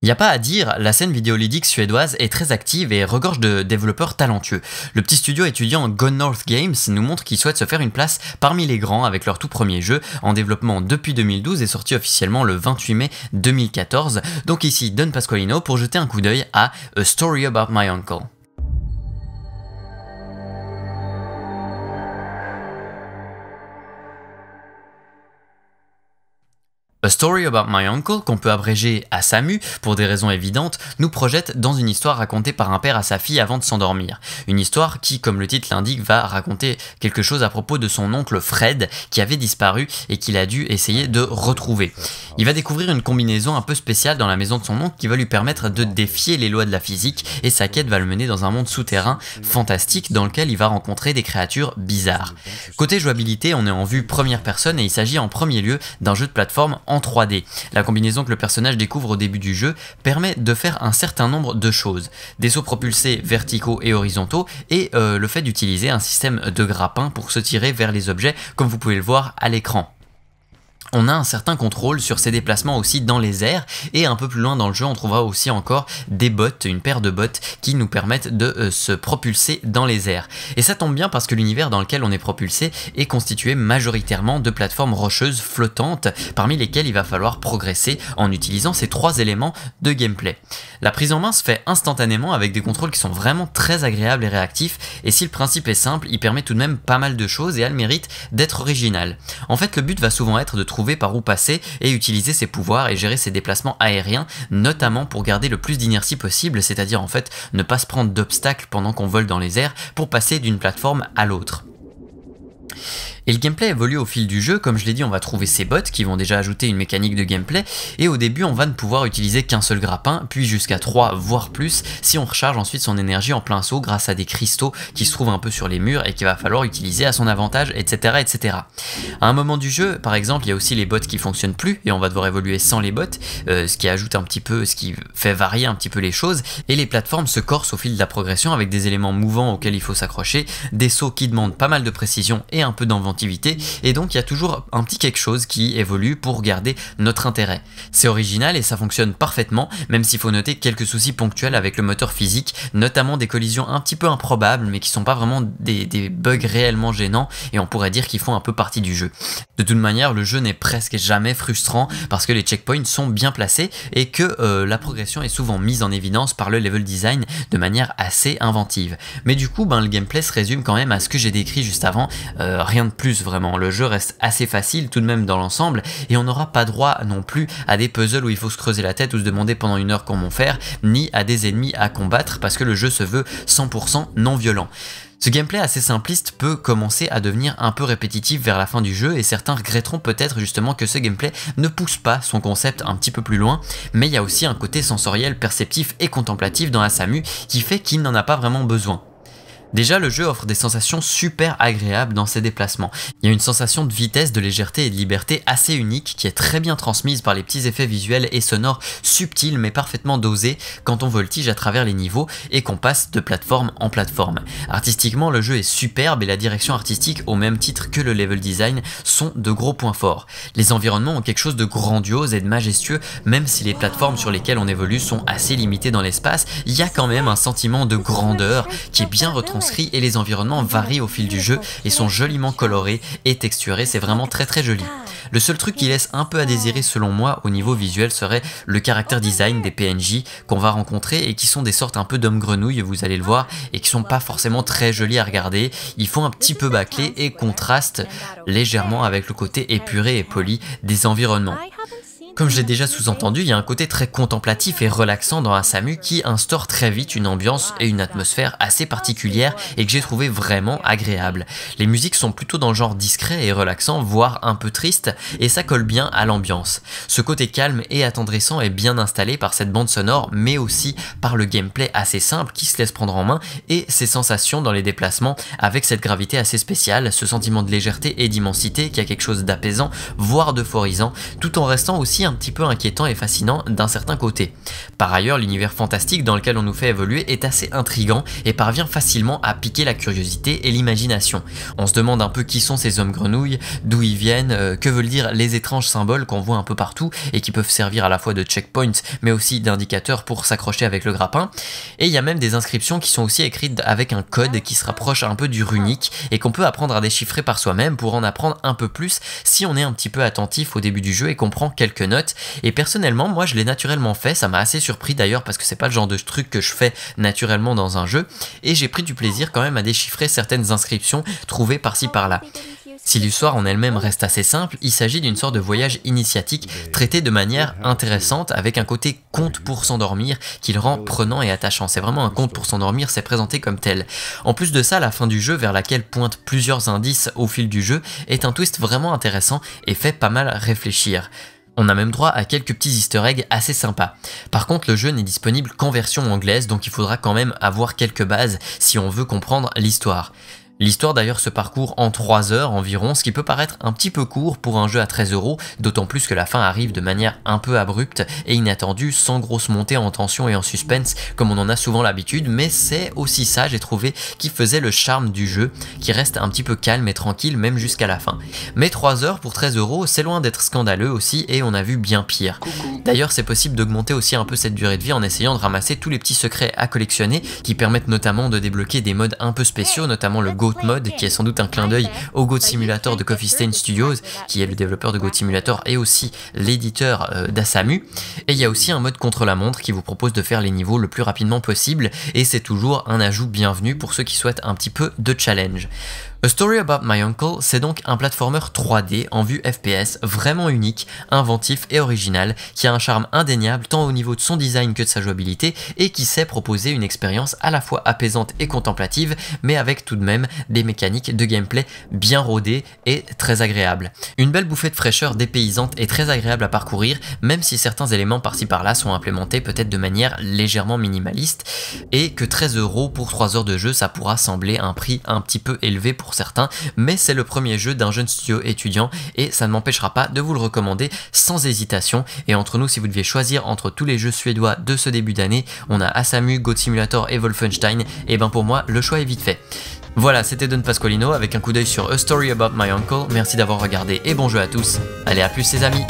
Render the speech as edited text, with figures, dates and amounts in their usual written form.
Il n'y a pas à dire, la scène vidéoludique suédoise est très active et regorge de développeurs talentueux. Le petit studio étudiant Gone North Games nous montre qu'ils souhaitent se faire une place parmi les grands avec leur tout premier jeu, en développement depuis 2012 et sorti officiellement le 28 mai 2014. Donc ici Don Pasqualino pour jeter un coup d'œil à A Story About My Uncle. A Story About My Uncle, qu'on peut abréger à SAMU pour des raisons évidentes, nous projette dans une histoire racontée par un père à sa fille avant de s'endormir. Une histoire qui, comme le titre l'indique, va raconter quelque chose à propos de son oncle Fred qui avait disparu et qu'il a dû essayer de retrouver. Il va découvrir une combinaison un peu spéciale dans la maison de son oncle qui va lui permettre de défier les lois de la physique et sa quête va le mener dans un monde souterrain fantastique dans lequel il va rencontrer des créatures bizarres. Côté jouabilité, on est en vue première personne et il s'agit en premier lieu d'un jeu de plateforme en 3D. La combinaison que le personnage découvre au début du jeu permet de faire un certain nombre de choses. Des sauts propulsés verticaux et horizontaux et le fait d'utiliser un système de grappin pour se tirer vers les objets comme vous pouvez le voir à l'écran. On a un certain contrôle sur ces déplacements aussi dans les airs et un peu plus loin dans le jeu on trouvera aussi encore des bottes, une paire de bottes qui nous permettent de se propulser dans les airs. Et ça tombe bien parce que l'univers dans lequel on est propulsé est constitué majoritairement de plateformes rocheuses flottantes parmi lesquelles il va falloir progresser en utilisant ces trois éléments de gameplay. La prise en main se fait instantanément avec des contrôles qui sont vraiment très agréables et réactifs et si le principe est simple, il permet tout de même pas mal de choses et a le mérite d'être original. En fait le but va souvent être de trouver par où passer et utiliser ses pouvoirs et gérer ses déplacements aériens, notamment pour garder le plus d'inertie possible, c'est-à-dire en fait ne pas se prendre d'obstacles pendant qu'on vole dans les airs pour passer d'une plateforme à l'autre. Et le gameplay évolue au fil du jeu, comme je l'ai dit on va trouver ces bots qui vont déjà ajouter une mécanique de gameplay et au début on va ne pouvoir utiliser qu'un seul grappin, puis jusqu'à 3 voire plus si on recharge ensuite son énergie en plein saut grâce à des cristaux qui se trouvent un peu sur les murs et qu'il va falloir utiliser à son avantage etc. etc. À un moment du jeu par exemple il y a aussi les bots qui fonctionnent plus et on va devoir évoluer sans les bots, ce qui ajoute un petit peu, ce qui fait varier un petit peu les choses et les plateformes se corsent au fil de la progression avec des éléments mouvants auxquels il faut s'accrocher, des sauts qui demandent pas mal de précision et un peu d'inventivité et donc il y a toujours un petit quelque chose qui évolue pour garder notre intérêt. C'est original et ça fonctionne parfaitement, même s'il faut noter quelques soucis ponctuels avec le moteur physique, notamment des collisions un petit peu improbables mais qui sont pas vraiment des bugs réellement gênants et on pourrait dire qu'ils font un peu partie du jeu. De toute manière le jeu n'est presque jamais frustrant parce que les checkpoints sont bien placés et que la progression est souvent mise en évidence par le level design de manière assez inventive. Mais du coup le gameplay se résume quand même à ce que j'ai décrit juste avant, rien de plus vraiment, le jeu reste assez facile tout de même dans l'ensemble et on n'aura pas droit non plus à des puzzles où il faut se creuser la tête ou se demander pendant une heure comment faire, ni à des ennemis à combattre parce que le jeu se veut 100% non violent. Ce gameplay assez simpliste peut commencer à devenir un peu répétitif vers la fin du jeu et certains regretteront peut-être justement que ce gameplay ne pousse pas son concept un petit peu plus loin, mais il y a aussi un côté sensoriel, perceptif et contemplatif dans la SAMU qui fait qu'il n'en a pas vraiment besoin. Déjà, le jeu offre des sensations super agréables dans ses déplacements. Il y a une sensation de vitesse, de légèreté et de liberté assez unique qui est très bien transmise par les petits effets visuels et sonores subtils mais parfaitement dosés quand on voltige à travers les niveaux et qu'on passe de plateforme en plateforme. Artistiquement, le jeu est superbe et la direction artistique, au même titre que le level design, sont de gros points forts. Les environnements ont quelque chose de grandiose et de majestueux, même si les plateformes sur lesquelles on évolue sont assez limitées dans l'espace, il y a quand même un sentiment de grandeur qui est bien retranscrit et les environnements varient au fil du jeu et sont joliment colorés et texturés, c'est vraiment très joli. Le seul truc qui laisse un peu à désirer selon moi au niveau visuel serait le caractère design des PNJ qu'on va rencontrer et qui sont des sortes un peu d'hommes grenouilles, vous allez le voir, et qui sont pas forcément très jolis à regarder. Ils font un petit peu bâclés et contrastent légèrement avec le côté épuré et poli des environnements. Comme je l'ai déjà sous-entendu, il y a un côté très contemplatif et relaxant dans la SAMU qui instaure très vite une ambiance et une atmosphère assez particulière et que j'ai trouvé vraiment agréable. Les musiques sont plutôt dans le genre discret et relaxant, voire un peu triste, et ça colle bien à l'ambiance. Ce côté calme et attendrissant est bien installé par cette bande sonore, mais aussi par le gameplay assez simple qui se laisse prendre en main et ses sensations dans les déplacements avec cette gravité assez spéciale, ce sentiment de légèreté et d'immensité qui a quelque chose d'apaisant, voire d'euphorisant, tout en restant aussi un petit peu inquiétant et fascinant d'un certain côté. Par ailleurs, l'univers fantastique dans lequel on nous fait évoluer est assez intriguant et parvient facilement à piquer la curiosité et l'imagination. On se demande un peu qui sont ces hommes grenouilles, d'où ils viennent, que veulent dire les étranges symboles qu'on voit un peu partout et qui peuvent servir à la fois de checkpoint mais aussi d'indicateurs pour s'accrocher avec le grappin. Et il y a même des inscriptions qui sont aussi écrites avec un code qui se rapproche un peu du runique et qu'on peut apprendre à déchiffrer par soi-même pour en apprendre un peu plus si on est un petit peu attentif au début du jeu et qu'on prend quelques notes. Et personnellement, moi je l'ai naturellement fait, ça m'a assez surpris d'ailleurs parce que c'est pas le genre de truc que je fais naturellement dans un jeu, et j'ai pris du plaisir quand même à déchiffrer certaines inscriptions trouvées par-ci par-là. Si l'histoire en elle-même reste assez simple, il s'agit d'une sorte de voyage initiatique traité de manière intéressante avec un côté conte pour s'endormir qui le rend prenant et attachant. C'est vraiment un conte pour s'endormir, c'est présenté comme tel. En plus de ça, la fin du jeu, vers laquelle pointent plusieurs indices au fil du jeu, est un twist vraiment intéressant et fait pas mal réfléchir. On a même droit à quelques petits easter eggs assez sympas. Par contre, le jeu n'est disponible qu'en version anglaise, donc il faudra quand même avoir quelques bases si on veut comprendre l'histoire. L'histoire d'ailleurs se parcourt en 3 heures environ, ce qui peut paraître un petit peu court pour un jeu à 13 €, d'autant plus que la fin arrive de manière un peu abrupte et inattendue, sans grosse montée en tension et en suspense comme on en a souvent l'habitude, mais c'est aussi ça, j'ai trouvé, qui faisait le charme du jeu, qui reste un petit peu calme et tranquille même jusqu'à la fin. Mais 3 heures pour 13 €, c'est loin d'être scandaleux aussi, et on a vu bien pire. D'ailleurs, c'est possible d'augmenter aussi un peu cette durée de vie en essayant de ramasser tous les petits secrets à collectionner, qui permettent notamment de débloquer des modes un peu spéciaux, notamment le Goat Mode, qui est sans doute un clin d'œil au Goat Simulator de Coffee Stain Studios, qui est le développeur de Goat Simulator et aussi l'éditeur d'Asamu. Et il y a aussi un mode contre la montre qui vous propose de faire les niveaux le plus rapidement possible, et c'est toujours un ajout bienvenu pour ceux qui souhaitent un petit peu de challenge. A Story About My Uncle, c'est donc un platformer 3D en vue FPS vraiment unique, inventif et original, qui a un charme indéniable tant au niveau de son design que de sa jouabilité, et qui sait proposer une expérience à la fois apaisante et contemplative, mais avec tout de même des mécaniques de gameplay bien rodées et très agréables. Une belle bouffée de fraîcheur dépaysante et très agréable à parcourir, même si certains éléments par-ci par-là sont implémentés peut-être de manière légèrement minimaliste, et que 13 € pour 3 heures de jeu, ça pourra sembler un prix un petit peu élevé pour certains, mais c'est le premier jeu d'un jeune studio étudiant et ça ne m'empêchera pas de vous le recommander sans hésitation. Et entre nous, si vous deviez choisir entre tous les jeux suédois de ce début d'année, on a Asamu, Goat Simulator et Wolfenstein, et ben pour moi le choix est vite fait. Voilà, c'était Don Pasqualino avec un coup d'œil sur A Story About My Uncle. Merci d'avoir regardé et bon jeu à tous. Allez, à plus les amis.